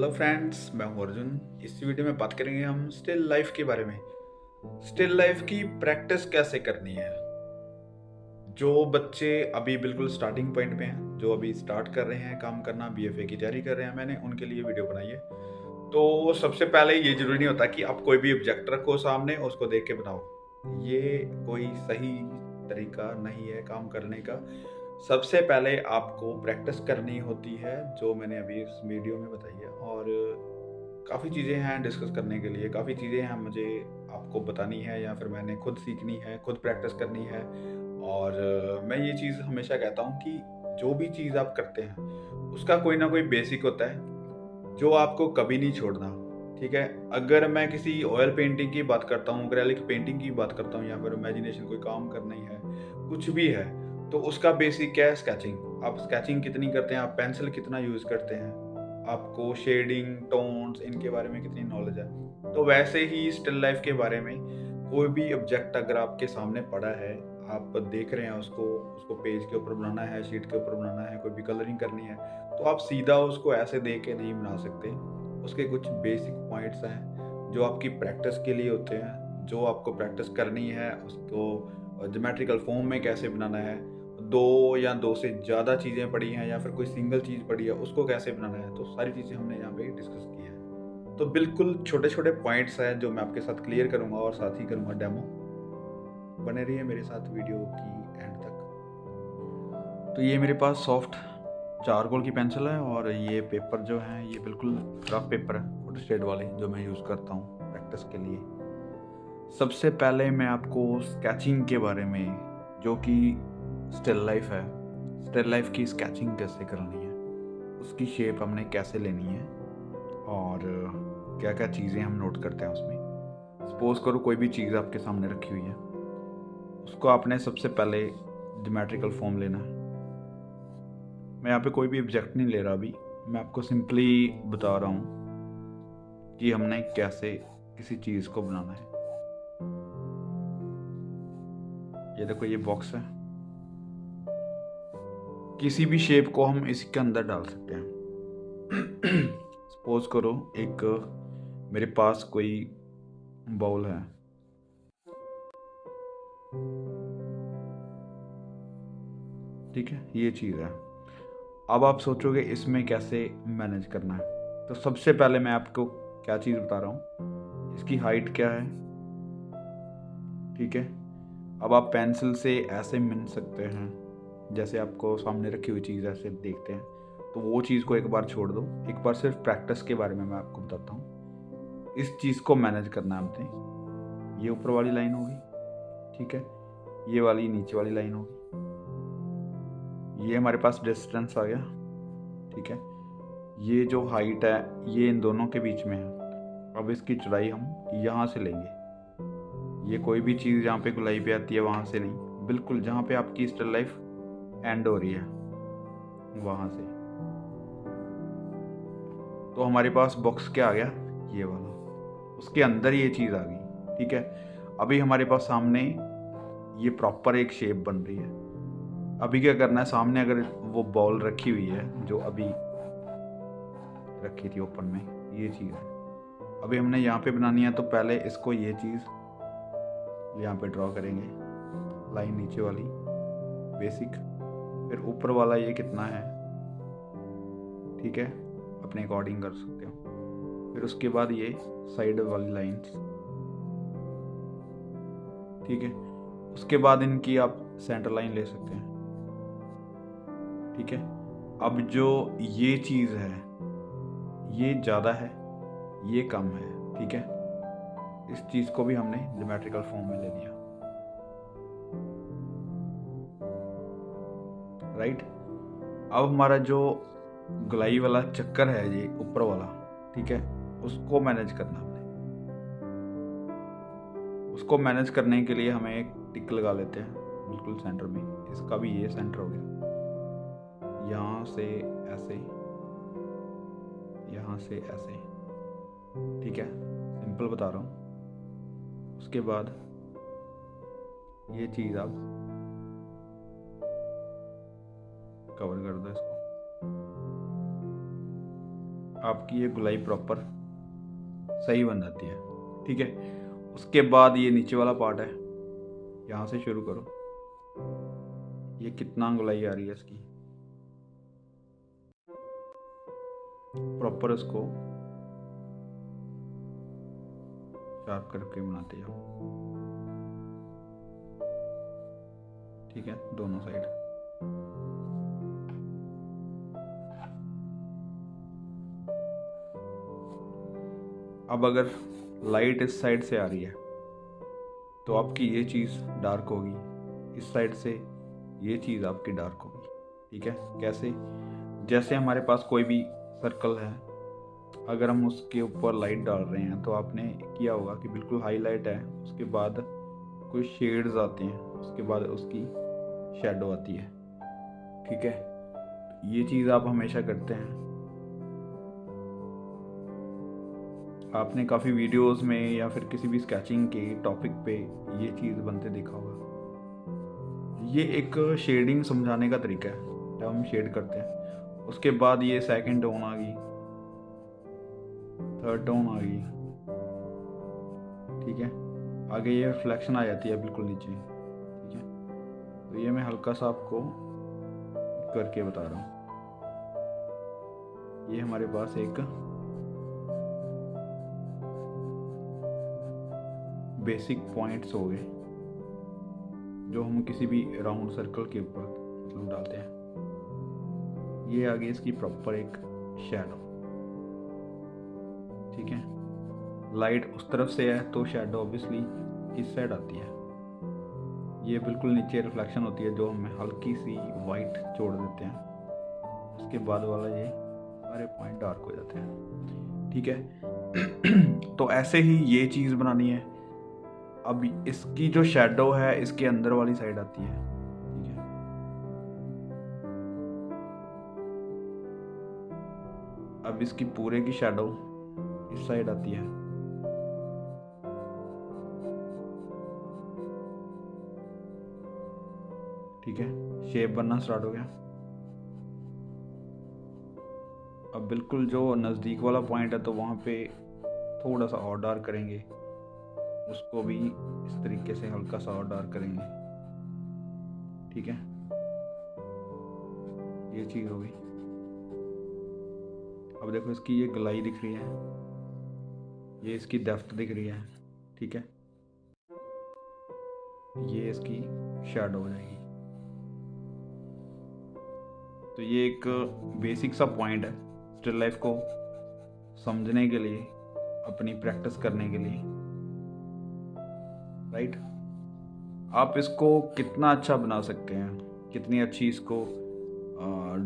Hello friends, मैं हूं अर्जुन। इस वीडियो में बात करेंगे हम स्टिल लाइफ के बारे में। स्टिल लाइफ की प्रैक्टिस कैसे करनी है। जो बच्चे अभी बिल्कुल स्टार्टिंग पॉइंट पे हैं, जो अभी स्टार्ट कर रहे हैं काम करना, बीएफए की तैयारी कर रहे हैं, मैंने उनके लिए वीडियो बनाई है। तो सबसे पहले ये ज़रूरी नहीं होता कि आप कोई भी ऑब्जेक्ट रखो सामने और उसको देख के बनाओ। ये कोई सही तरीका नहीं है काम करने का। सबसे पहले आपको प्रैक्टिस करनी होती है, जो मैंने अभी इस वीडियो में बताई है। और काफ़ी चीज़ें हैं डिस्कस करने के लिए, काफ़ी चीज़ें हैं मुझे आपको बतानी है या फिर मैंने खुद सीखनी है, खुद प्रैक्टिस करनी है। और मैं ये चीज़ हमेशा कहता हूँ कि जो भी चीज़ आप करते हैं, उसका कोई ना कोई बेसिक होता है, जो आपको कभी नहीं छोड़ना, ठीक है? अगर मैं किसी ऑयल पेंटिंग की बात करता हूँ, एक्रेलिक पेंटिंग की बात करता हूँ या फिर इमेजिनेशन कोई काम करना ही है, कुछ भी है, तो उसका बेसिक क्या है? स्केचिंग। आप स्केचिंग कितनी करते हैं, आप पेंसिल कितना यूज़ करते हैं, आपको शेडिंग, टोन्स इनके बारे में कितनी नॉलेज है। तो वैसे ही स्टिल लाइफ के बारे में कोई भी ऑब्जेक्ट अगर आपके सामने पड़ा है, आप देख रहे हैं उसको, उसको पेज के ऊपर बनाना है, शीट के ऊपर बनाना है, कोई भी कलरिंग करनी है, तो आप सीधा उसको ऐसे देख के नहीं बना सकते। उसके कुछ बेसिक पॉइंट्स हैं, जो आपकी प्रैक्टिस के लिए होते हैं, जो आपको प्रैक्टिस करनी है, उसको ज्योमेट्रिकल फॉर्म में कैसे बनाना है। 2 या 2 से ज़्यादा चीज़ें पड़ी हैं या फिर कोई सिंगल चीज़ पड़ी है, उसको कैसे बनाना है, तो सारी चीज़ें हमने यहाँ पे डिस्कस की है। तो बिल्कुल छोटे-छोटे पॉइंट्स हैं, जो मैं आपके साथ क्लियर करूँगा और साथ ही करूँगा डेमो। बने रहिए मेरे साथ वीडियो की एंड तक। तो ये मेरे पास सॉफ्ट चारकोल की पेंसिल है और ये पेपर जो है ये बिल्कुल रफ पेपर है, फोटो स्टेट वाले, जो मैं यूज़ करता हूँ प्रैक्टिस के लिए। सबसे पहले मैं आपको स्केचिंग के बारे में, जो कि स्टिल लाइफ है, स्टिल लाइफ की स्केचिंग कैसे करनी है, उसकी शेप हमने कैसे लेनी है और क्या-क्या चीज़ें हम नोट करते हैं उसमें। सपोज़ करो कोई भी चीज़ आपके सामने रखी हुई है, उसको आपने सबसे पहले ज्योमेट्रिकल फॉर्म लेना है। मैं यहाँ पे कोई भी ऑब्जेक्ट नहीं ले रहा अभी, मैं आपको सिंपली बता रहा हूँ कि हमने कैसे किसी चीज़ को बनाना है। ये देखो, ये बॉक्स है, किसी भी शेप को हम इसके अंदर डाल सकते हैं। सपोज करो एक मेरे पास कोई बाउल है, ठीक है, ये चीज़ है। अब आप सोचोगे इसमें कैसे मैनेज करना है। तो सबसे पहले मैं आपको क्या चीज़ बता रहा हूँ, इसकी हाइट क्या है, ठीक है। अब आप पेंसिल से ऐसे मिन सकते हैं, जैसे आपको सामने रखी हुई चीज़ ऐसे देखते हैं, तो वो चीज़ को एक बार छोड़ दो। एक बार सिर्फ प्रैक्टिस के बारे में मैं आपको बताता हूँ। इस चीज़ को मैनेज करना है हमने। ये ऊपर वाली लाइन होगी, ठीक है, ये वाली नीचे वाली लाइन होगी, ये हमारे पास डिस्टेंस आ गया, ठीक है। ये जो हाइट है ये इन दोनों के बीच में है। अब इसकी चौड़ाई हम यहाँ से लेंगे। ये कोई भी चीज़ जहाँ पे गोलाई पे आती है वहाँ से नहीं, बिल्कुल जहाँ पे आपकी स्टिल लाइफ एंड हो रही है वहाँ से। तो हमारे पास बॉक्स क्या आ गया, ये वाला, उसके अंदर ये चीज़ आ गई, ठीक है। अभी हमारे पास सामने ये प्रॉपर एक शेप बन रही है। अभी क्या करना है, सामने अगर वो बॉल रखी हुई है जो अभी रखी थी ओपन में, ये चीज़ है, अभी हमने यहाँ पे बनानी है। तो पहले इसको ये चीज़ यहाँ पे ड्रॉ करेंगे, लाइन नीचे वाली बेसिक, फिर ऊपर वाला ये कितना है, ठीक है, अपने अकॉर्डिंग कर सकते हो। फिर उसके बाद ये साइड वाली लाइंस, ठीक है। उसके बाद इनकी आप सेंटर लाइन ले सकते हैं, ठीक है। अब जो ये चीज़ है ये ज़्यादा है, ये कम है, ठीक है। इस चीज़ को भी हमने ज्योमेट्रिकल फॉर्म में ले लिया, राइट। अब हमारा जो गोलाई वाला चक्कर है, ये ऊपर वाला, ठीक है, उसको मैनेज करना हमने। उसको मैनेज करने के लिए हमें एक टिक लगा लेते हैं बिल्कुल सेंटर में। इसका भी ये सेंटर हो गया, यहाँ से ऐसे, यहाँ से ऐसे, ठीक है, सिंपल बता रहा हूँ। उसके बाद ये चीज़ आप कवर कर दो इसको। आपकी ये गुलाई प्रॉपर सही बन जाती है। ठीक है, उसके बाद ये नीचे वाला पार्ट है, यहाँ से शुरू करो। ये कितना गुलाई आ रही है इसकी, प्रॉपर इसको शार्प करके बनाते जाओ। ठीक है, दोनों साइड। अब अगर लाइट इस साइड से आ रही है तो आपकी ये चीज़ डार्क होगी, इस साइड से ये चीज़ आपकी डार्क होगी। ठीक है, कैसे? जैसे हमारे पास कोई भी सर्कल है, अगर हम उसके ऊपर लाइट डाल रहे हैं तो आपने किया होगा कि बिल्कुल हाईलाइट है, उसके बाद कुछ शेड्स आते हैं, उसके बाद उसकी शैडो आती है। ठीक है, ये चीज़ आप हमेशा करते हैं। आपने काफ़ी वीडियोस में या फिर किसी भी स्केचिंग के टॉपिक पे ये चीज़ बनते देखा होगा। ये एक शेडिंग समझाने का तरीका है, जब हम शेड करते हैं। उसके बाद ये सेकंड टोन आ गई, थर्ड टोन आ गई। ठीक है, आगे ये रिफ्लेक्शन आ जाती है बिल्कुल नीचे। ठीक है, तो ये मैं हल्का सा आपको करके बता रहा हूँ। ये हमारे पास एक बेसिक पॉइंट्स हो गए जो हम किसी भी राउंड सर्कल के ऊपर मतलब डालते हैं। ये आगे इसकी प्रॉपर एक शैडो। ठीक है, लाइट उस तरफ से है तो शैडो ऑब्वियसली इस साइड आती है। ये बिल्कुल नीचे रिफ्लेक्शन होती है, जो हमें हल्की सी वाइट छोड़ देते हैं। उसके बाद वाला ये सारे पॉइंट डार्क हो जाते हैं। ठीक है, तो ऐसे ही ये चीज़ बनानी है। अब इसकी जो शैडो है इसके अंदर वाली साइड आती है। ठीक है, अब इसकी पूरे की शैडो इस साइड आती है। ठीक है, शेप बनना स्टार्ट हो गया। अब बिल्कुल जो नज़दीक वाला पॉइंट है तो वहाँ पे थोड़ा सा और डार्क करेंगे, उसको भी इस तरीके से हल्का सा और डार्क करेंगे। ठीक है, ये चीज़ हो गई। अब देखो इसकी ये गलाई दिख रही है, ये इसकी डेप्थ दिख रही है। ठीक है, ये इसकी शैडो हो जाएगी। तो ये एक बेसिक सा पॉइंट है स्टिल लाइफ को समझने के लिए, अपनी प्रैक्टिस करने के लिए। राइट, आप इसको कितना अच्छा बना सकते हैं, कितनी अच्छी इसको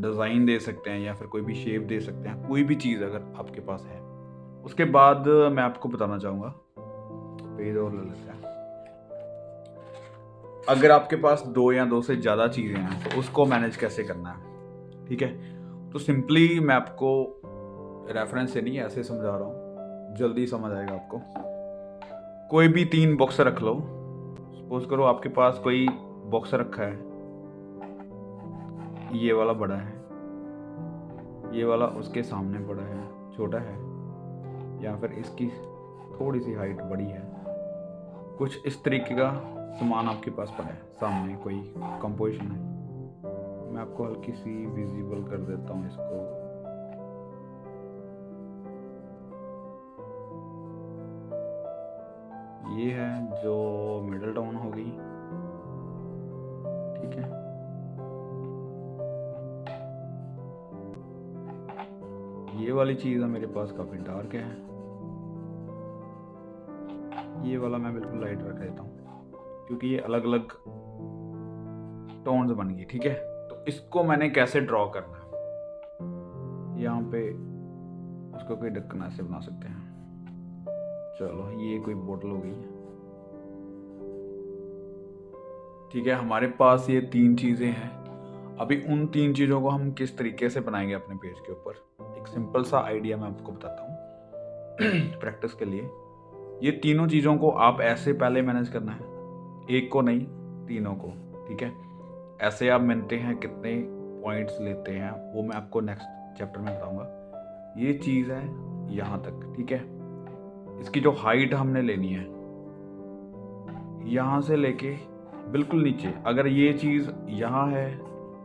डिज़ाइन दे सकते हैं, या फिर कोई भी शेप दे सकते हैं, कोई भी चीज़ अगर आपके पास है। उसके बाद मैं आपको बताना चाहूँगा, पेज और ले लेते हैं। अगर आपके पास 2 या 2 से ज़्यादा चीज़ें हैं तो उसको मैनेज कैसे करना है। ठीक है, तो सिंपली मैं आपको रेफरेंस से नहीं ऐसे समझा रहा हूँ, जल्दी समझ आएगा आपको। कोई भी 3 बॉक्स रख लो। सपोज करो आपके पास कोई बॉक्स रखा है, ये वाला बड़ा है, ये वाला उसके सामने बड़ा है, छोटा है, या फिर इसकी थोड़ी सी हाइट बड़ी है। कुछ इस तरीके का सामान आपके पास पड़ा है, सामने कोई कंपोजिशन है। मैं आपको हल्की सी विजिबल कर देता हूँ इसको। ये है जो मिडल टाउन होगी। ठीक है, ये वाली चीज़ है मेरे पास काफ़ी डार्क है, ये वाला मैं बिल्कुल लाइट रख देता हूँ क्योंकि ये अलग अलग टोन्स बन गई। ठीक है, तो इसको मैंने कैसे ड्रॉ करना है, यहाँ पे उसको कोई ढक्कन ऐसे बना सकते हैं। चलो, ये कोई बोतल हो गई। ठीक है, हमारे पास ये 3 चीज़ें हैं। अभी उन 3 चीज़ों को हम किस तरीके से बनाएंगे अपने पेज के ऊपर, एक सिंपल सा आइडिया मैं आपको बताता हूँ प्रैक्टिस के लिए। ये तीनों चीज़ों को आप ऐसे पहले मैनेज करना है, एक को नहीं, तीनों को। ठीक है, ऐसे आप मिलते हैं कितने पॉइंट्स लेते हैं वो मैं आपको नेक्स्ट चैप्टर में बताऊंगा। ये चीज़ है यहाँ तक, ठीक है। इसकी जो हाइट हमने लेनी है यहाँ से लेके बिल्कुल नीचे, अगर ये चीज़ यहाँ है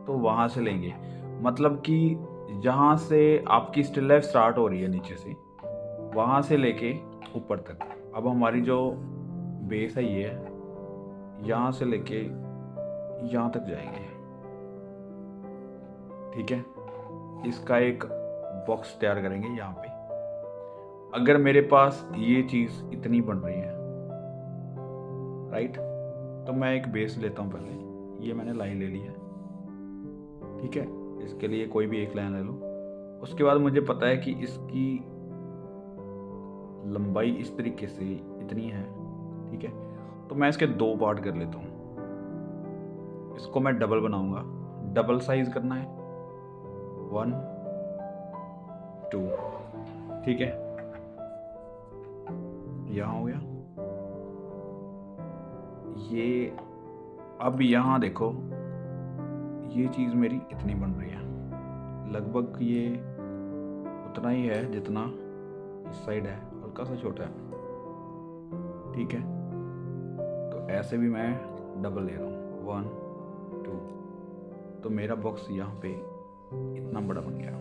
तो वहाँ से लेंगे, मतलब कि जहाँ से आपकी स्टिल लाइफ स्टार्ट हो रही है नीचे से, वहाँ से लेके ऊपर तक। अब हमारी जो बेस है ये है, यहाँ से लेके यहाँ तक जाएंगे, ठीक है। इसका एक बॉक्स तैयार करेंगे यहाँ पे। अगर मेरे पास ये चीज़ इतनी बन रही है, राइट, तो मैं एक बेस लेता हूँ पहले। ये मैंने लाइन ले ली है, ठीक है। इसके लिए कोई भी एक लाइन ले लो। उसके बाद मुझे पता है कि इसकी लंबाई इस तरीके से इतनी है, ठीक है। तो मैं इसके 2 पार्ट कर लेता हूँ। इसको मैं डबल बनाऊंगा, डबल साइज करना है, 1 2, ठीक है। यहाँ हो गया ये। अब यहाँ देखो, ये चीज़ मेरी इतनी बन रही है, लगभग ये उतना ही है जितना इस साइड है, हल्का सा छोटा है, ठीक है। तो ऐसे भी मैं डबल ले रहा हूँ, 1 2, तो मेरा बॉक्स यहाँ पे इतना बड़ा बन गया,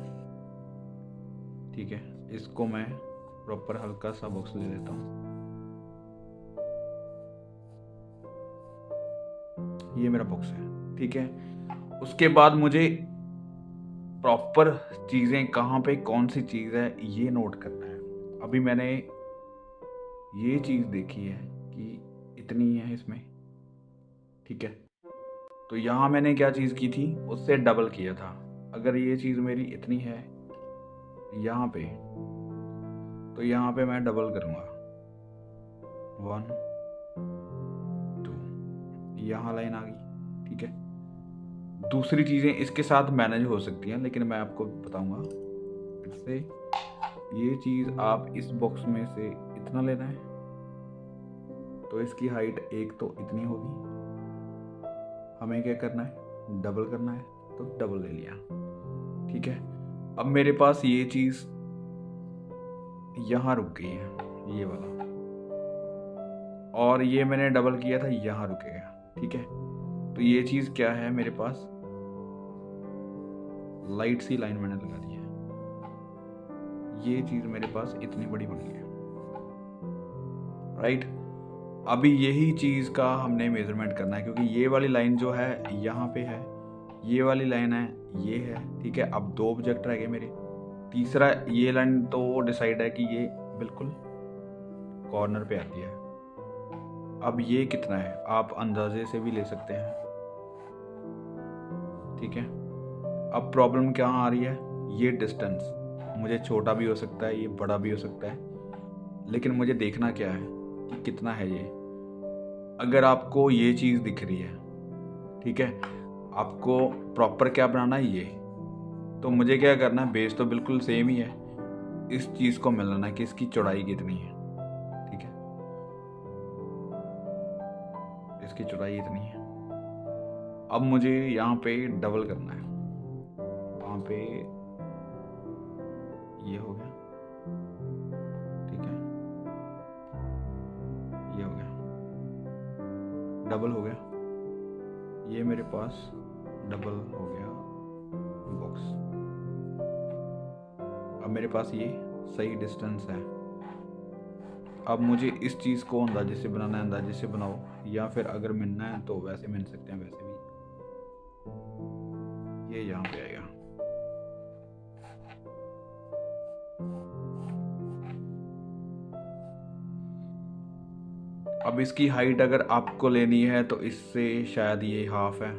ठीक है। इसको मैं प्रॉपर हल्का सा बॉक्स ले लेता हूँ। ये मेरा बॉक्स है, ठीक है। उसके बाद मुझे प्रॉपर चीज़ें कहाँ पे कौन सी चीज़ है ये नोट करना है। अभी मैंने ये चीज़ देखी है कि इतनी है इसमें, ठीक है। तो यहाँ मैंने क्या चीज़ की थी, उससे डबल किया था। अगर ये चीज़ मेरी इतनी है यहाँ पे, तो यहाँ पे मैं डबल करूँगा, 1 2, यहाँ लाइन आ गई, ठीक है। दूसरी चीज़ें इसके साथ मैनेज हो सकती हैं, लेकिन मैं आपको बताऊँगा इससे। ये चीज़ आप इस बॉक्स में से इतना लेना है, तो इसकी हाइट एक तो इतनी होगी। हमें क्या करना है, डबल करना है, तो डबल ले लिया, ठीक है। अब मेरे पास ये चीज़ यहाँ रुक गई है, ये वाला, और ये मैंने डबल किया था, यहाँ रुकेगा, ठीक है। तो ये चीज़ क्या है, मेरे पास लाइट सी लाइन मैंने लगा दी है। ये चीज़ मेरे पास इतनी बड़ी बन गई है, राइट। अभी यही चीज़ का हमने मेजरमेंट करना है, क्योंकि ये वाली लाइन जो है यहाँ पे है, ये वाली लाइन है, ये है, ठीक है। अब 2 ऑब्जेक्ट रह गए मेरे। तीसरा ये लाइन तो डिसाइड है कि ये बिल्कुल कॉर्नर पे आती है। अब ये कितना है आप अंदाजे से भी ले सकते हैं, ठीक है। अब प्रॉब्लम क्या आ रही है, ये डिस्टेंस मुझे छोटा भी हो सकता है, ये बड़ा भी हो सकता है, लेकिन मुझे देखना क्या है कि कितना है ये। अगर आपको ये चीज़ दिख रही है, ठीक है, आपको प्रॉपर क्या बनाना है ये, तो मुझे क्या करना है, बेस तो बिल्कुल सेम ही है, इस चीज़ को मिलाना है कि इसकी चौड़ाई कितनी है, ठीक है। इसकी चौड़ाई इतनी है। अब मुझे यहाँ पे डबल करना है, वहाँ पे ये हो गया, ठीक है, ये हो गया, डबल हो गया, ये मेरे पास डबल हो गया बॉक्स। अब मेरे पास ये सही डिस्टेंस है। अब मुझे इस चीज़ को अंदाजे से बनाना है, अंदाजे से बनाओ, या फिर अगर मिलना है तो वैसे मिल सकते हैं, वैसे भी। ये यहाँ पे आएगा, अब इसकी हाइट अगर आपको लेनी है तो इससे शायद ये हाफ है,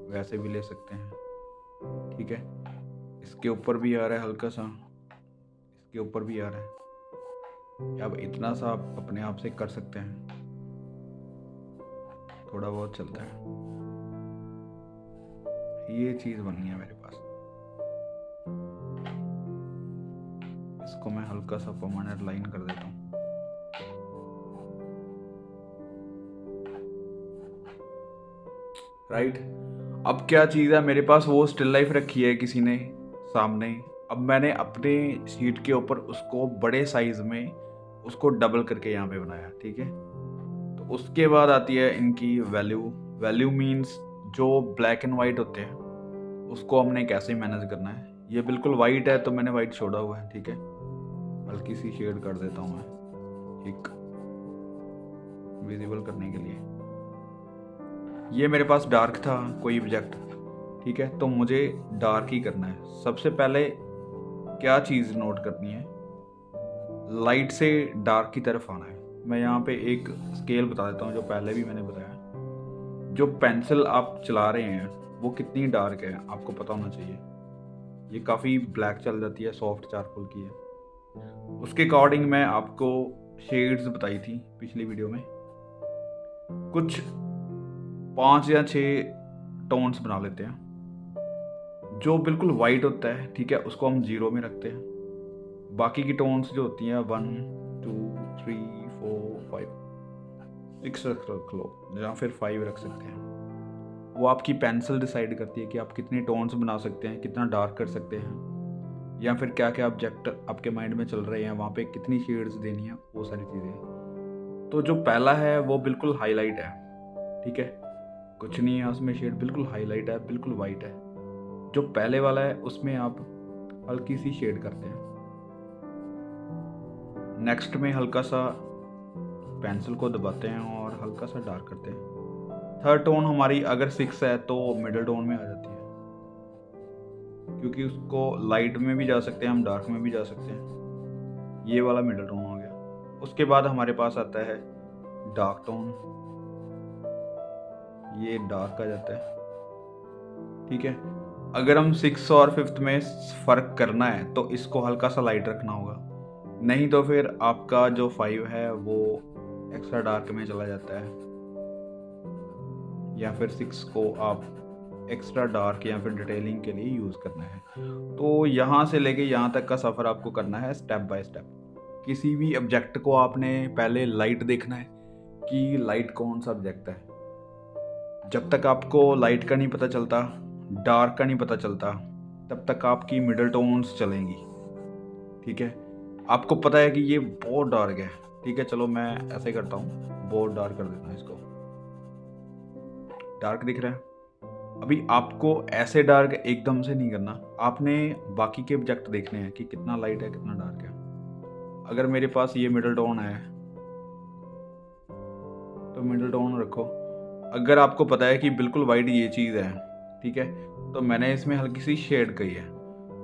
वैसे भी ले सकते हैं, ठीक है। इसके ऊपर भी आ रहा है हल्का सा, इसके ऊपर भी आ रहा है। अब इतना सा आप अपने आप से कर सकते हैं, थोड़ा बहुत चलता है। ये चीज़ बनी है मेरे पास। इसको मैं हल्का सा परमानेंट लाइन कर देता हूँ, राइट। अब क्या चीज़ है मेरे पास, वो स्टिल लाइफ रखी है किसी ने सामने, अब मैंने अपने शीट के ऊपर उसको बड़े साइज़ में उसको डबल करके यहाँ पे बनाया, ठीक है। तो उसके बाद आती है इनकी वैल्यू। वैल्यू मीन्स जो ब्लैक एंड वाइट होते हैं उसको हमने कैसे मैनेज करना है। ये बिल्कुल वाइट है तो मैंने वाइट छोड़ा हुआ है, ठीक है। हल्की सी शेड कर देता हूँ मैं एक विजिबल करने के लिए। ये मेरे पास डार्क था कोई ऑब्जेक्ट, ठीक है, तो मुझे डार्क ही करना है। सबसे पहले क्या चीज़ नोट करनी है, लाइट से डार्क की तरफ आना है। मैं यहाँ पे एक स्केल बता देता हूँ जो पहले भी मैंने बताया। जो पेंसिल आप चला रहे हैं वो कितनी डार्क है आपको पता होना चाहिए। ये काफ़ी ब्लैक चल जाती है, सॉफ्ट चारकोल की है। उसके अकॉर्डिंग मैं आपको शेड्स बताई थी पिछली वीडियो में। कुछ 5 या 6 टोन्स बना लेते हैं। जो बिल्कुल वाइट होता है, ठीक है, उसको हम 0 में रखते हैं। बाकी की टोन्स जो होती हैं 1 2 3 4 5 6 रख लो, या फिर 5 रख सकते हैं। वो आपकी पेंसिल डिसाइड करती है कि आप कितने टोन्स बना सकते हैं, कितना डार्क कर सकते हैं, या फिर क्या क्या ऑब्जेक्ट आपके माइंड में चल रहे हैं, वहाँ पे कितनी शेड्स देनी है, वो सारी चीज़ें। तो जो पहला है वो बिल्कुल हाईलाइट है, ठीक है, कुछ नहीं है उसमें शेड, बिल्कुल हाईलाइट है, बिल्कुल वाइट है। जो पहले वाला है उसमें आप हल्की सी शेड करते हैं। नेक्स्ट में हल्का सा पेंसिल को दबाते हैं और हल्का सा डार्क करते हैं। थर्ड टोन हमारी अगर 6 है तो मिडिल टोन में आ जाती है, क्योंकि उसको लाइट में भी जा सकते हैं हम, डार्क में भी जा सकते हैं। ये वाला मिडिल टोन हो गया। उसके बाद हमारे पास आता है डार्क टोन, ये डार्क आ जाता है, ठीक है। अगर हम 6 और 5th में फ़र्क करना है तो इसको हल्का सा लाइट रखना होगा, नहीं तो फिर आपका जो 5 है वो एक्स्ट्रा डार्क में चला जाता है, या फिर 6 को आप एक्स्ट्रा डार्क या फिर डिटेलिंग के लिए यूज़ करना है। तो यहाँ से लेके यहाँ तक का सफ़र आपको करना है स्टेप बाय स्टेप। किसी भी ऑब्जेक्ट को आपने पहले लाइट देखना है कि लाइट कौन सा ऑब्जेक्ट है। जब तक आपको लाइट का नहीं पता चलता, डार्क का नहीं पता चलता, तब तक आपकी मिडल टोन्स चलेंगी, ठीक है। आपको पता है कि ये बहुत डार्क है, ठीक है, चलो मैं ऐसे करता हूँ, बहुत डार्क कर देता हूँ इसको। डार्क दिख रहा है। अभी आपको ऐसे डार्क एकदम से नहीं करना, आपने बाकी के ऑब्जेक्ट देखने हैं कि कितना लाइट है कितना डार्क है। अगर मेरे पास ये मिडल टोन है तो मिडल टोन रखो। अगर आपको पता है कि बिल्कुल वाइट ये चीज़ है, ठीक है, तो मैंने इसमें हल्की सी शेड की है।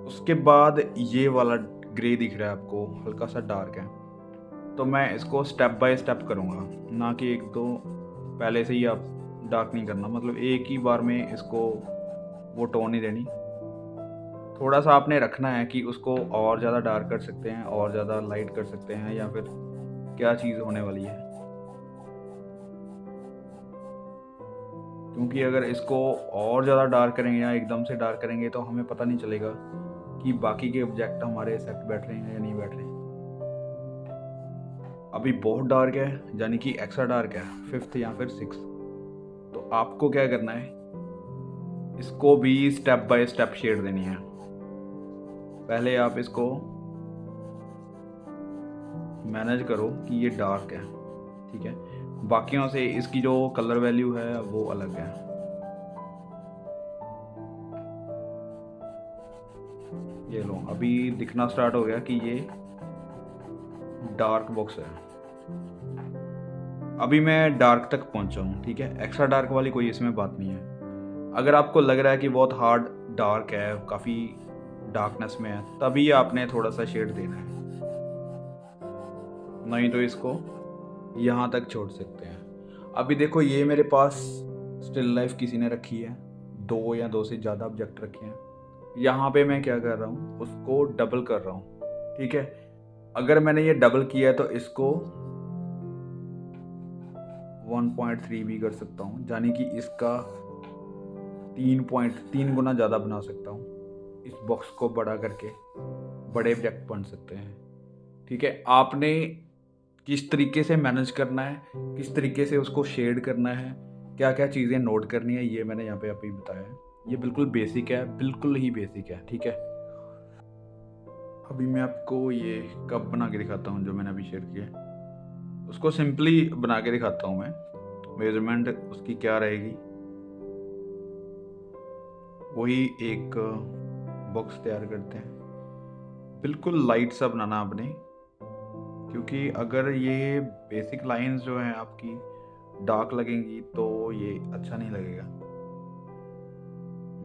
उसके बाद ये वाला ग्रे दिख रहा है आपको, हल्का सा डार्क है, तो मैं इसको स्टेप बाय स्टेप करूँगा, ना कि एक दो पहले से ही आप डार्क नहीं करना, मतलब एक ही बार में इसको वो टोन नहीं देनी। थोड़ा सा आपने रखना है कि उसको और ज़्यादा डार्क कर सकते हैं, और ज़्यादा लाइट कर सकते हैं, या फिर क्या चीज़ होने वाली है। क्योंकि अगर इसको और ज़्यादा डार्क करेंगे या एकदम से डार्क करेंगे तो हमें पता नहीं चलेगा कि बाकी के ऑब्जेक्ट हमारे सेट बैठ रहे हैं या नहीं बैठ रहे। अभी बहुत डार्क है, यानी कि एक्स्ट्रा डार्क है 5th या फिर 6th। तो आपको क्या करना है, इसको भी स्टेप बाय स्टेप शेड देनी है। पहले आप इसको मैनेज करो कि ये डार्क है, ठीक है, बाकियों से इसकी जो कलर वैल्यू है वो अलग है। ये लो, अभी दिखना स्टार्ट हो गया कि ये डार्क बॉक्स है। अभी मैं डार्क तक पहुंचा हूँ, ठीक है, एक्स्ट्रा डार्क वाली कोई इसमें बात नहीं है। अगर आपको लग रहा है कि बहुत हार्ड डार्क है, काफ़ी डार्कनेस में है, तभी आपने थोड़ा सा शेड देना है, नहीं तो इसको यहाँ तक छोड़ सकते हैं। अभी देखो ये मेरे पास स्टिल लाइफ किसी ने रखी है, 2 या 2 से ज़्यादा ऑब्जेक्ट रखे हैं। यहाँ पे मैं क्या कर रहा हूँ, उसको डबल कर रहा हूँ, ठीक है। अगर मैंने ये डबल किया है तो इसको 1.3 भी कर सकता हूँ, यानी कि इसका 3 गुना ज़्यादा बना सकता हूँ। इस बॉक्स को बड़ा करके बड़े ऑब्जेक्ट बन सकते हैं, ठीक है। आपने किस तरीके से मैनेज करना है, किस तरीके से उसको शेड करना है, क्या क्या चीज़ें नोट करनी है, ये मैंने यहाँ पे अभी बताया है। ये बिल्कुल बेसिक है, बिल्कुल ही बेसिक है, ठीक है। अभी मैं आपको ये कप बना के दिखाता हूँ जो मैंने अभी शेयर किया है। उसको सिंपली बना के दिखाता हूँ मैं। मेजरमेंट उसकी क्या रहेगी, वही एक बॉक्स तैयार करते हैं। बिल्कुल लाइट सा बनाना आपने, क्योंकि अगर ये बेसिक लाइंस जो हैं आपकी डार्क लगेंगी तो ये अच्छा नहीं लगेगा।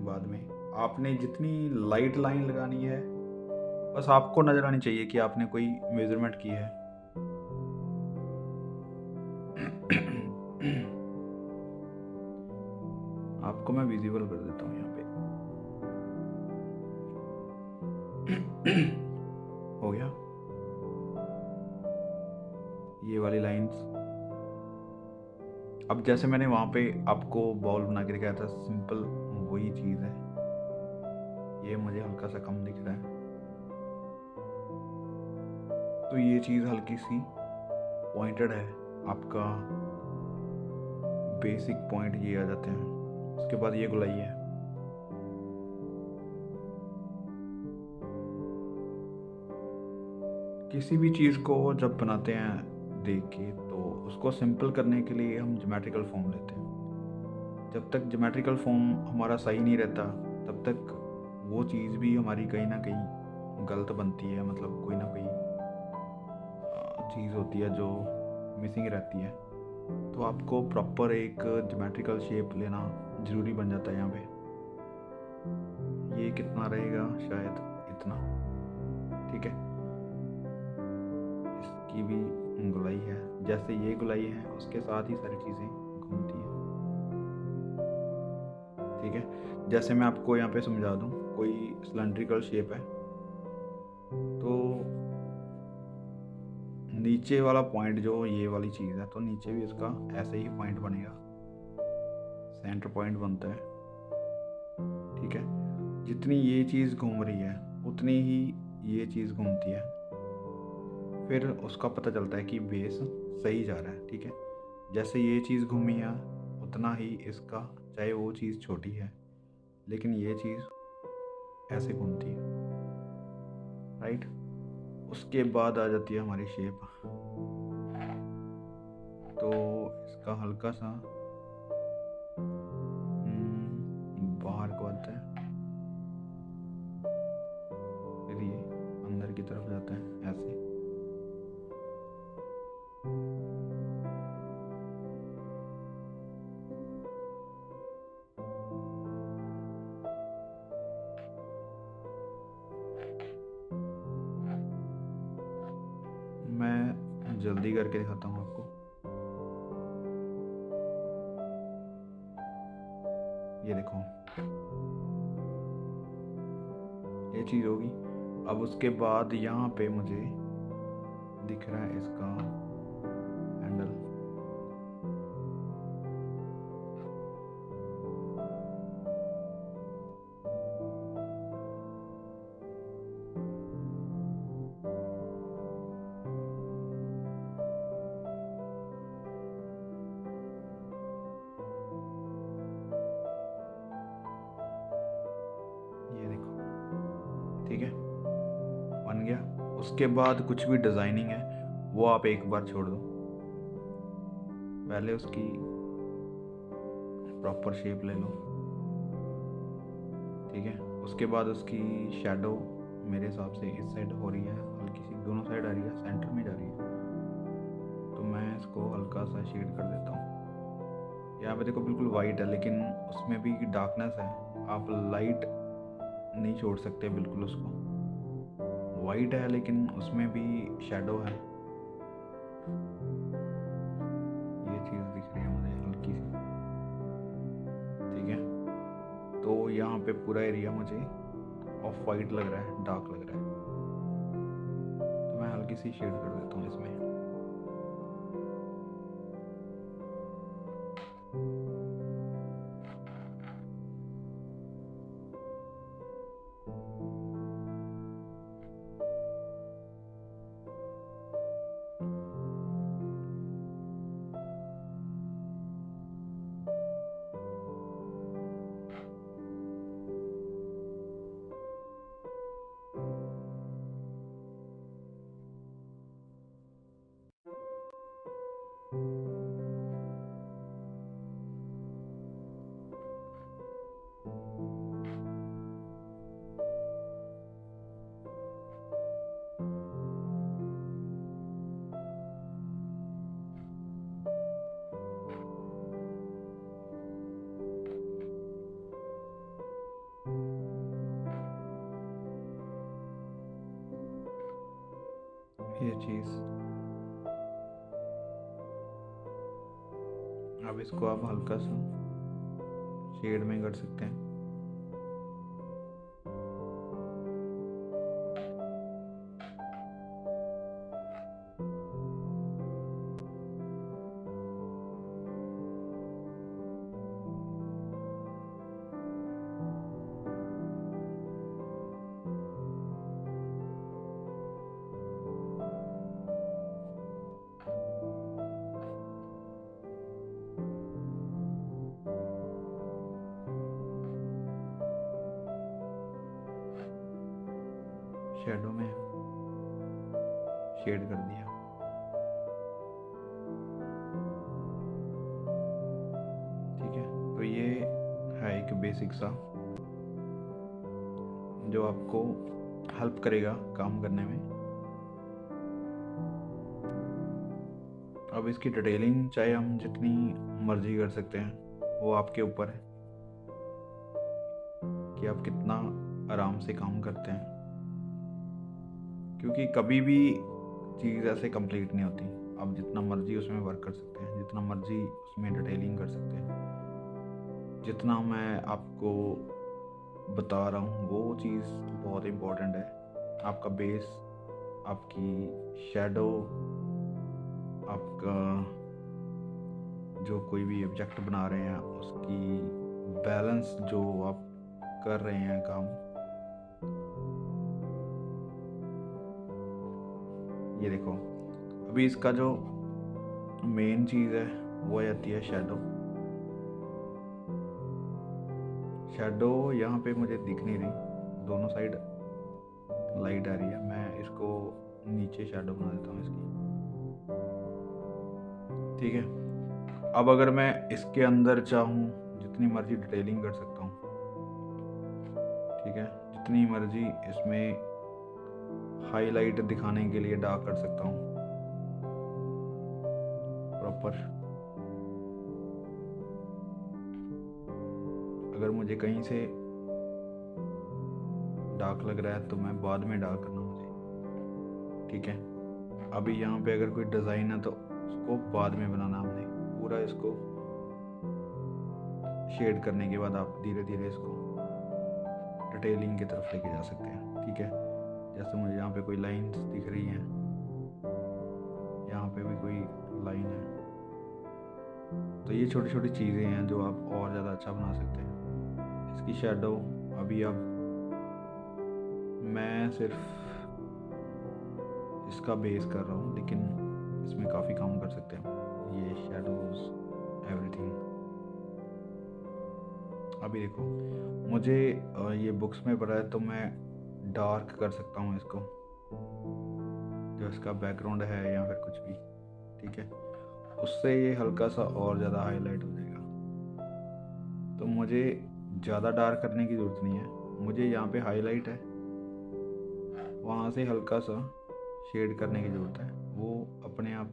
बाद में आपने जितनी लाइट लाइन लगानी है, बस आपको नज़र आनी चाहिए कि आपने कोई मेजरमेंट की है। आपको मैं विजिबल कर देता हूँ यहाँ पे। हो गया ये वाली लाइंस। अब जैसे मैंने वहाँ पे आपको बॉल बना के दिखाया था, सिंपल वही चीज़ है। ये मुझे हल्का सा कम दिख रहा है, तो ये चीज़ हल्की सी पॉइंटेड है। आपका बेसिक पॉइंट ये आ जाते हैं। उसके बाद ये गोलाई है। किसी भी चीज़ को जब बनाते हैं देख के, तो उसको सिंपल करने के लिए हम ज्योमेट्रिकल फॉर्म लेते हैं। जब तक ज्योमेट्रिकल फॉर्म हमारा सही नहीं रहता, तब तक वो चीज़ भी हमारी कहीं ना कहीं गलत बनती है। मतलब कोई ना कोई चीज़ होती है जो मिसिंग रहती है। तो आपको प्रॉपर एक ज्योमेट्रिकल शेप लेना ज़रूरी बन जाता है यहाँ पे। ये कितना रहेगा, शायद इतना, ठीक है। इसकी भी गुलाई है, जैसे ये गुलाई है उसके साथ ही सारी चीज़ें घूमती हैं, ठीक है। जैसे मैं आपको यहाँ पे समझा दूँ, कोई सिलेंड्रिकल शेप है तो नीचे वाला पॉइंट जो ये वाली चीज़ है, तो नीचे भी इसका ऐसे ही पॉइंट बनेगा, सेंटर पॉइंट बनता है, ठीक है। जितनी ये चीज़ घूम रही है उतनी ही ये चीज़ घूमती है। फिर उसका पता चलता है कि बेस सही जा रहा है, ठीक है। जैसे ये चीज़ घूमी है उतना ही इसका, चाहे वो चीज़ छोटी है लेकिन ये चीज़ ऐसे घूमती है, राइट। उसके बाद आ जाती है हमारी शेप। तो इसका हल्का सा बाहर को आता है, फिर ये अंदर की तरफ जाता है ऐसे। मैं जल्दी करके दिखाता हूँ आपको। ये देखो, ये चीज़ होगी। अब उसके बाद यहाँ पे मुझे दिख रहा है इसका हैंडल। ये देखो, ठीक है, बन गया। उसके बाद कुछ भी डिज़ाइनिंग है वो आप एक बार छोड़ दो, पहले उसकी प्रॉपर शेप ले लो, ठीक है। उसके बाद उसकी शैडो मेरे हिसाब से इस साइड हो रही है, हल्की सी दोनों साइड आ रही है, सेंटर में जा रही है, तो मैं इसको हल्का सा शेड कर देता हूँ। यहाँ पे देखो बिल्कुल वाइट है लेकिन उसमें भी डार्कनेस है। आप लाइट नहीं छोड़ सकते बिल्कुल उसको। वाइट है लेकिन उसमें भी शैडो है, ये चीज़ दिख रही है मुझे हल्की सी, ठीक है। तो यहाँ पे पूरा एरिया मुझे ऑफ वाइट लग रहा है, डार्क लग रहा है, तो मैं हल्की सी शेड कर देता हूँ इसमें। चीज़। अब इसको आप हल्का सा शेड में कर सकते हैं। शैडो में शेड कर दिया। ठीक है, तो ये है एक बेसिक सा जो आपको हेल्प करेगा काम करने में। अब इसकी डिटेलिंग चाहे हम जितनी मर्जी कर सकते हैं, वो आपके ऊपर है कि आप कितना आराम से काम करते हैं, क्योंकि कभी भी चीज़ ऐसे कंप्लीट नहीं होती। आप जितना मर्जी उसमें वर्क कर सकते हैं, जितना मर्जी उसमें डिटेलिंग कर सकते हैं। जितना मैं आपको बता रहा हूँ वो चीज़ बहुत इम्पोर्टेंट है। आपका बेस, आपकी शैडो, आपका जो कोई भी ऑब्जेक्ट बना रहे हैं उसकी बैलेंस, जो आप कर रहे हैं काम, ये देखो। अभी इसका जो मेन चीज़ है वो आती है शैडो। शैडो यहाँ पे मुझे दिख नहीं रही, दोनों साइड लाइट आ रही है। मैं इसको नीचे शैडो बना देता हूँ इसकी। ठीक है, अब अगर मैं इसके अंदर चाहूँ जितनी मर्जी डिटेलिंग कर सकता हूँ। ठीक है, जितनी मर्जी इसमें हाईलाइट दिखाने के लिए डार्क कर सकता हूँ प्रॉपर। अगर मुझे कहीं से डार्क लग रहा है तो मैं बाद में डार्क करना मुझे। ठीक है, अभी यहाँ पे अगर कोई डिज़ाइन है तो उसको बाद में बनाना हमने। पूरा इसको शेड करने के बाद आप धीरे धीरे इसको डिटेलिंग की तरफ लेके जा सकते हैं। ठीक है, जैसे मुझे यहाँ पे कोई लाइंस दिख रही हैं, यहाँ पे भी कोई लाइन है, तो ये छोटी छोटी चीज़ें हैं जो आप और ज़्यादा अच्छा बना सकते हैं। इसकी शैडो अभी अब मैं सिर्फ इसका बेस कर रहा हूँ, लेकिन इसमें काफ़ी काम कर सकते हैं। ये शैडोज एवरीथिंग। अभी देखो, मुझे ये बुक्स में पढ़ा है तो मैं डार्क कर सकता हूँ इसको, जो इसका बैकग्राउंड है या फिर कुछ भी। ठीक है, उससे ये हल्का सा और ज़्यादा हाईलाइट हो जाएगा। तो मुझे ज़्यादा डार्क करने की ज़रूरत नहीं है। मुझे यहाँ पे हाईलाइट है, वहाँ से हल्का सा शेड करने की ज़रूरत है। वो अपने आप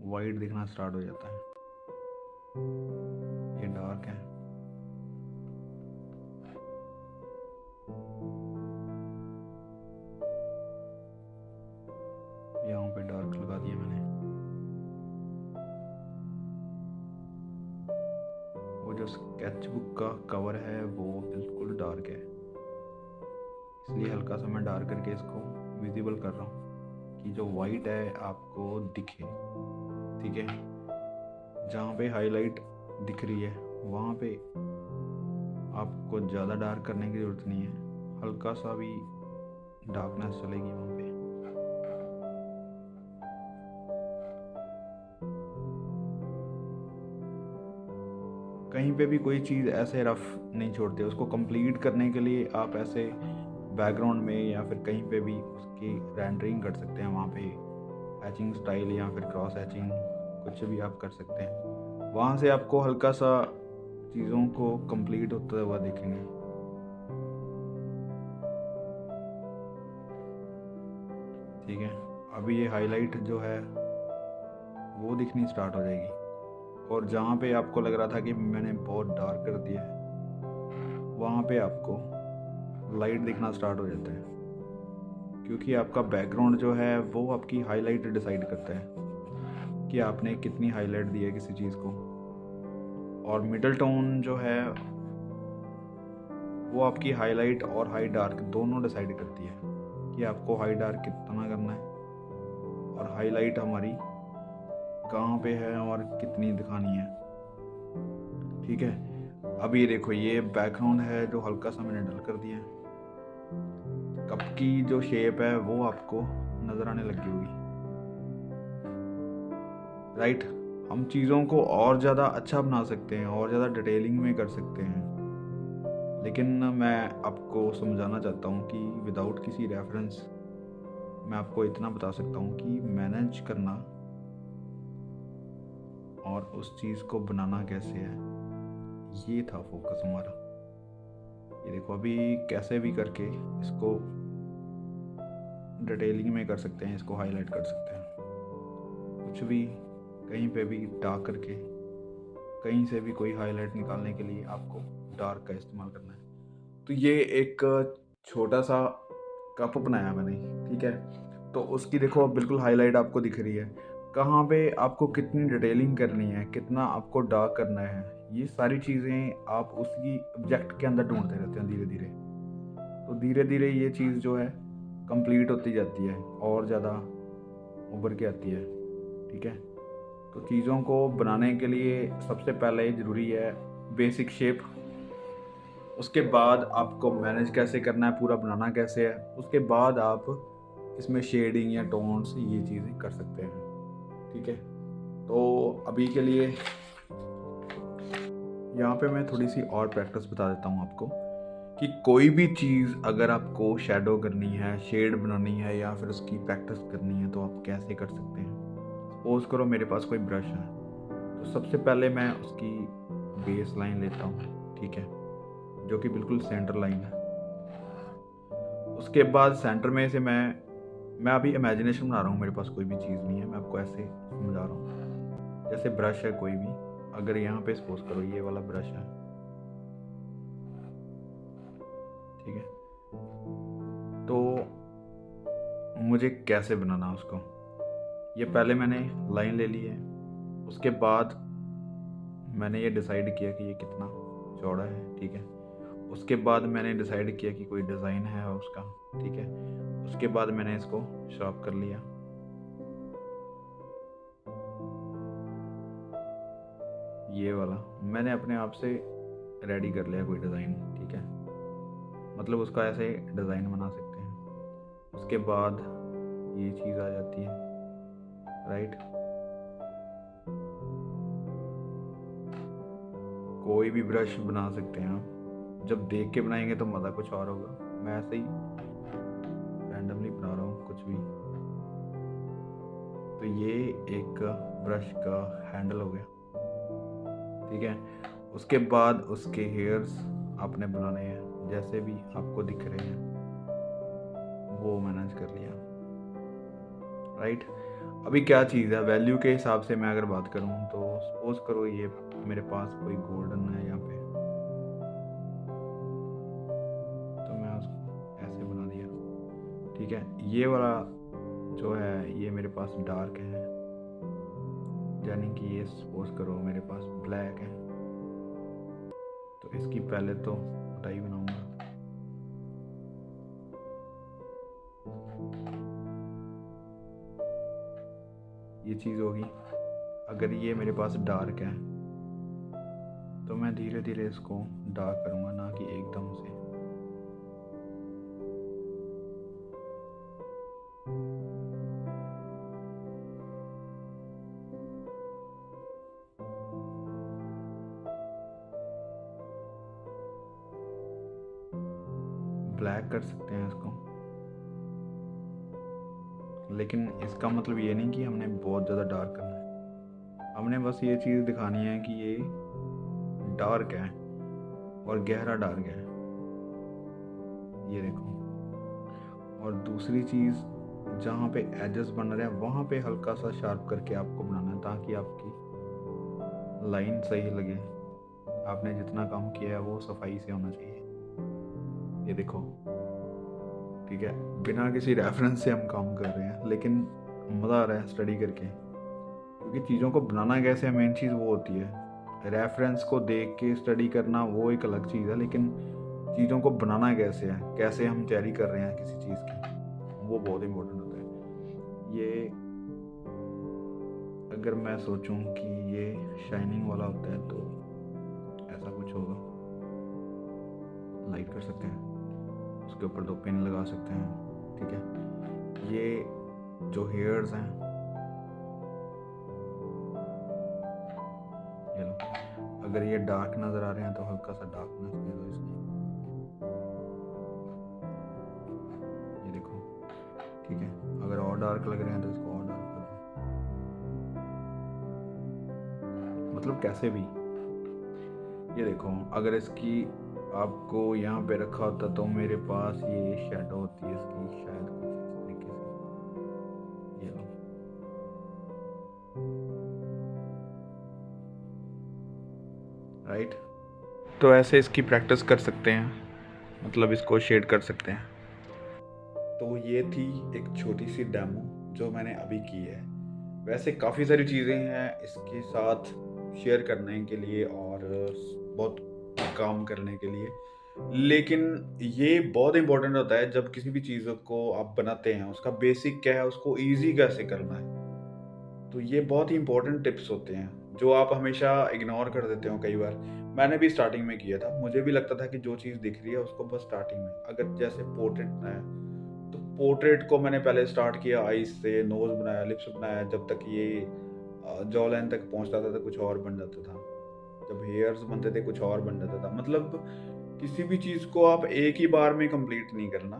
वाइट दिखना स्टार्ट हो जाता है। ये डार्क है, यहाँ पे डार्क लगा दिया मैंने। वो जो स्केच बुक का कवर है वो बिल्कुल डार्क है, इसलिए हल्का सा मैं डार्क करके इसको विजिबल कर रहा हूँ कि जो वाइट है आपको दिखे। ठीक है, जहाँ पे हाईलाइट दिख रही है वहाँ पे आपको ज़्यादा डार्क करने की ज़रूरत नहीं है, हल्का सा भी डार्कनेस चलेगी वहाँ पे। कहीं पे भी कोई चीज़ ऐसे रफ नहीं छोड़ते, उसको कंप्लीट करने के लिए आप ऐसे बैकग्राउंड में या फिर कहीं पे भी उसकी रेंडरिंग कर सकते हैं। वहाँ पे हैचिंग स्टाइल या फिर क्रॉस हैचिंग कुछ भी आप कर सकते हैं। वहाँ से आपको हल्का सा चीज़ों को कंप्लीट होता हुआ देखेंगे। ठीक है, अभी ये हाईलाइट जो है वो दिखनी स्टार्ट हो जाएगी, और जहाँ पे आपको लग रहा था कि मैंने बहुत डार्क कर दिया है वहाँ पे आपको लाइट दिखना स्टार्ट हो जाता है, क्योंकि आपका बैकग्राउंड जो है वो आपकी हाईलाइट डिसाइड करता है कि आपने कितनी हाईलाइट दी है किसी चीज़ को। और मिडल टोन जो है वो आपकी हाईलाइट और हाई डार्क दोनों डिसाइड करती है कि आपको हाई डार्क कितना करना है और हाईलाइट हमारी कहाँ पे है और कितनी दिखानी है। ठीक है, अब ये देखो, ये बैकग्राउंड है जो हल्का सा मैंने डल कर दिया है। कप की जो शेप है वो आपको नज़र आने लगी होगी, राइट। हम चीज़ों को और ज़्यादा अच्छा बना सकते हैं और ज़्यादा डिटेलिंग में कर सकते हैं, लेकिन मैं आपको समझाना चाहता हूँ कि विदाउट किसी रेफरेंस मैं आपको इतना बता सकता हूँ कि मैनेज करना और उस चीज़ को बनाना कैसे है, ये था फोकस हमारा। ये देखो, अभी कैसे भी करके इसको डिटेलिंग में कर सकते हैं, इसको हाईलाइट कर सकते हैं, कुछ भी कहीं पे भी डार्क करके, कहीं से भी कोई हाईलाइट निकालने के लिए आपको डार्क का इस्तेमाल करना है। तो ये एक छोटा सा कप बनाया मैंने, ठीक है। तो उसकी देखो बिल्कुल हाईलाइट आपको दिख रही है, कहाँ पे आपको कितनी डिटेलिंग करनी है, कितना आपको डार्क करना है, ये सारी चीज़ें आप उसी ऑब्जेक्ट के अंदर ढूंढते रहते हैं धीरे धीरे। तो धीरे धीरे ये चीज़ जो है कंप्लीट होती जाती है और ज़्यादा उभर के आती है, ठीक है। तो चीज़ों को बनाने के लिए सबसे पहले ज़रूरी है बेसिक शेप, उसके बाद आपको मैनेज कैसे करना है, पूरा बनाना कैसे है, उसके बाद आप इसमें शेडिंग या टोन्स ये चीज़ें कर सकते हैं, ठीक है। तो अभी के लिए यहाँ पे मैं थोड़ी सी और प्रैक्टिस बता देता हूँ आपको कि कोई भी चीज़ अगर आपको शैडो करनी है, शेड बनानी है या फिर उसकी प्रैक्टिस करनी है तो आप कैसे कर सकते हैं। सपोज करो मेरे पास कोई ब्रश है, तो सबसे पहले मैं उसकी बेस लाइन लेता हूँ, ठीक है, जो कि बिल्कुल सेंटर लाइन है। उसके बाद सेंटर में से मैं अभी इमेजिनेशन बना रहा हूँ, मेरे पास कोई भी चीज़ नहीं है, मैं आपको ऐसे समझा रहा हूँ। जैसे ब्रश है कोई भी, अगर यहाँ पे सपोज करो ये वाला ब्रश है, ठीक है, तो मुझे कैसे बनाना उसको, ये पहले मैंने लाइन ले ली है। उसके बाद मैंने ये डिसाइड किया कि ये कितना चौड़ा है, ठीक है। उसके बाद मैंने डिसाइड किया कि कोई डिज़ाइन है उसका, ठीक है। उसके बाद मैंने इसको शार्प कर लिया, ये वाला मैंने अपने आप से रेडी कर लिया कोई डिज़ाइन, ठीक है। मतलब उसका ऐसे डिज़ाइन बना सकते हैं। उसके बाद ये चीज़ आ जाती है, राइट। कोई भी ब्रश बना सकते हैं आप, जब देख के बनाएंगे तो मज़ा कुछ और होगा। मैं ऐसे ही रैंडमली बना रहा हूँ कुछ भी। तो ये एक ब्रश का हैंडल हो गया, ठीक है। उसके बाद उसके हेयर्स आपने बनाने हैं जैसे भी आपको दिख रहे हैं, वो मैनेज कर लिया, राइट। अभी क्या चीज़ है, वैल्यू के हिसाब से मैं अगर बात करूँ तो सपोज करो ये मेरे पास कोई गोल्डन है यहाँ पे, तो मैं उसको ऐसे बना दिया, ठीक है। ये वाला जो है ये मेरे पास डार्क है, यानी कि ये सपोज करो मेरे पास ब्लैक है, तो इसकी पहले तो मोटाई बनाऊंगा, ये चीज़ होगी। अगर ये मेरे पास डार्क है तो मैं धीरे धीरे इसको डार्क करूँगा, ना कि एकदम से। ब्लैक कर सकते हैं इसको, लेकिन इसका मतलब ये नहीं कि हमने बहुत ज़्यादा डार्क करना है। हमने बस ये चीज़ दिखानी है कि ये डार्क है और गहरा डार्क है, ये देखो। और दूसरी चीज़, जहाँ पे एजेस बन रहे हैं वहाँ पे हल्का सा शार्प करके आपको बनाना है, ताकि आपकी लाइन सही लगे। आपने जितना काम किया है वो सफाई से होना चाहिए, ये देखो। ठीक है, बिना किसी रेफरेंस से हम काम कर रहे हैं, लेकिन मज़ा आ रहा है स्टडी करके, क्योंकि चीज़ों को बनाना कैसे है, मेन चीज़ वो होती है। रेफरेंस को देख के स्टडी करना वो एक अलग चीज़ है, लेकिन चीज़ों को बनाना कैसे है, कैसे हम तैयारी कर रहे हैं किसी चीज़ की, वो बहुत इम्पोर्टेंट होता है। ये अगर मैं सोचूं कि ये शाइनिंग वाला होता है तो ऐसा कुछ होगा, लाइट कर सकते हैं, उसके ऊपर 2 पिन लगा सकते हैं, ठीक है। ये जो हेयर्स हैं, ये लो, अगर ये डार्क नज़र आ रहे हैं तो हल्का सा डार्कनेस दे दो इसमें, ये देखो, ठीक है। अगर और डार्क लग रहे हैं तो इसको और डार्क कर दो, मतलब कैसे भी। ये देखो, अगर इसकी आपको यहाँ पे रखा होता तो मेरे पास ये शैडो होती है इसकी, शायद कुछ इस तरीके से, ये लो। राइट, तो ऐसे इसकी प्रैक्टिस कर सकते हैं, मतलब इसको शेड कर सकते हैं। तो ये थी एक छोटी सी डेमो जो मैंने अभी की है। वैसे काफ़ी सारी चीज़ें हैं इसके साथ शेयर करने के लिए और बहुत काम करने के लिए, लेकिन ये बहुत इम्पोर्टेंट होता है जब किसी भी चीज़ को आप बनाते हैं, उसका बेसिक क्या है, उसको ईज़ी कैसे करना है। तो ये बहुत ही इम्पोर्टेंट टिप्स होते हैं, जो आप हमेशा इग्नोर कर देते हो कई बार। मैंने भी स्टार्टिंग में किया था, मुझे भी लगता था कि जो चीज़ दिख रही है उसको बस स्टार्टिंग में, अगर जैसे पोर्ट्रेट बनाया, तो पोर्ट्रेट को मैंने पहले स्टार्ट किया आईज़ से, नोज़ बनाया, लिप्स बनाया, जब तक ये जॉ लाइन तक पहुँचता था तो कुछ और बन जाता था। जब हेयर्स बनते थे कुछ और बन जाता था। मतलब किसी भी चीज़ को आप एक ही बार में कंप्लीट नहीं करना,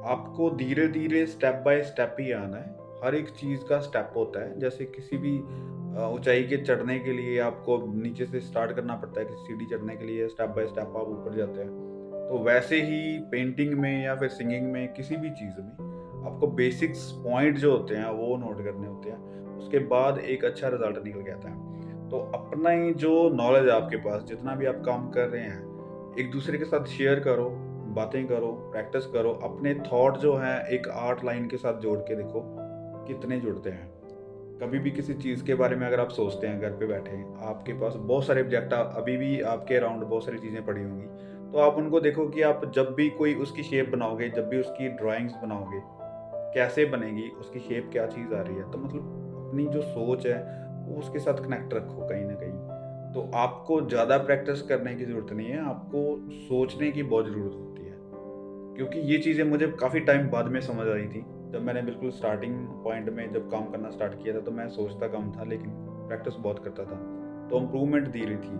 आपको धीरे-धीरे स्टेप बाय स्टेप ही आना है। हर एक चीज़ का स्टेप होता है, जैसे किसी भी ऊँचाई के चढ़ने के लिए आपको नीचे से स्टार्ट करना पड़ता है, किसी सीढ़ी चढ़ने के लिए स्टेप बाय स्टेप आप ऊपर जाते हैं। तो वैसे ही पेंटिंग में या फिर सिंगिंग में, किसी भी चीज़ में आपको बेसिक्स पॉइंट जो होते हैं वो नोट करने होते हैं। उसके बाद एक अच्छा रिज़ल्ट निकल के आता है। तो अपना ही जो नॉलेज है आपके पास, जितना भी आप काम कर रहे हैं, एक-दूसरे के साथ शेयर करो, बातें करो, प्रैक्टिस करो। अपने थॉट जो हैं एक आर्ट लाइन के साथ जोड़ के देखो, कितने जुड़ते हैं। कभी भी किसी चीज़ के बारे में अगर आप सोचते हैं घर पे बैठे, आपके पास बहुत सारे ऑब्जेक्ट अभी भी आपके अराउंड बहुत सारी चीज़ें पड़ी होंगी। तो आप उनको देखो कि आप जब भी कोई उसकी शेप बनाओगे, जब भी उसकी ड्राइंग्स बनाओगे, कैसे बनेगी, उसकी शेप क्या चीज़ आ रही है। तो मतलब अपनी जो सोच है, वो उसके साथ कनेक्ट रखो कहीं न कहीं। तो आपको ज़्यादा प्रैक्टिस करने की ज़रूरत नहीं है, आपको सोचने की बहुत ज़रूरत होती है। क्योंकि ये चीज़ें मुझे काफ़ी टाइम बाद में समझ आई थी। जब मैंने बिल्कुल स्टार्टिंग पॉइंट में जब काम करना स्टार्ट किया था, तो मैं सोचता कम था लेकिन प्रैक्टिस बहुत करता था। तो इम्प्रूवमेंट धीरे थी,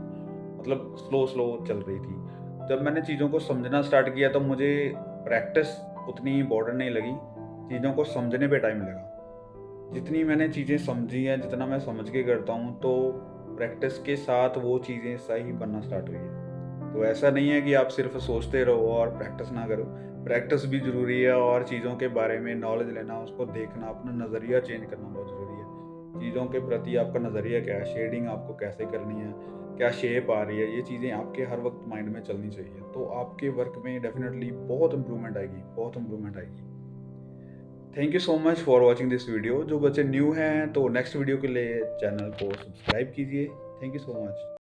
मतलब स्लो-स्लो चल रही थी। जब मैंने चीज़ों को समझना स्टार्ट किया तो मुझे प्रैक्टिस उतनी इम्पोर्टेंट नहीं लगी, चीज़ों को समझने पे टाइम लगा। जितनी मैंने चीज़ें समझी हैं, जितना मैं समझ के करता हूँ, तो प्रैक्टिस के साथ वो चीज़ें सही बनना स्टार्ट हुई है। तो ऐसा नहीं है कि आप सिर्फ़ सोचते रहो और प्रैक्टिस ना करो। प्रैक्टिस भी ज़रूरी है और चीज़ों के बारे में नॉलेज लेना, उसको देखना, अपना नज़रिया चेंज करना बहुत ज़रूरी है। चीज़ों के प्रति आपका नज़रिया क्या है, शेडिंग आपको कैसे करनी है, क्या शेप आ रही है, ये चीज़ें आपके हर वक़्त माइंड में चलनी चाहिए। तो आपके वर्क में डेफ़िनिटली बहुत इम्प्रूवमेंट आएगी, बहुत इम्प्रूवमेंट आएगी। Thank you so much for watching this video. जो बच्चे न्यू हैं तो नेक्स्ट वीडियो के लिए चैनल को सब्सक्राइब कीजिए। Thank you so much.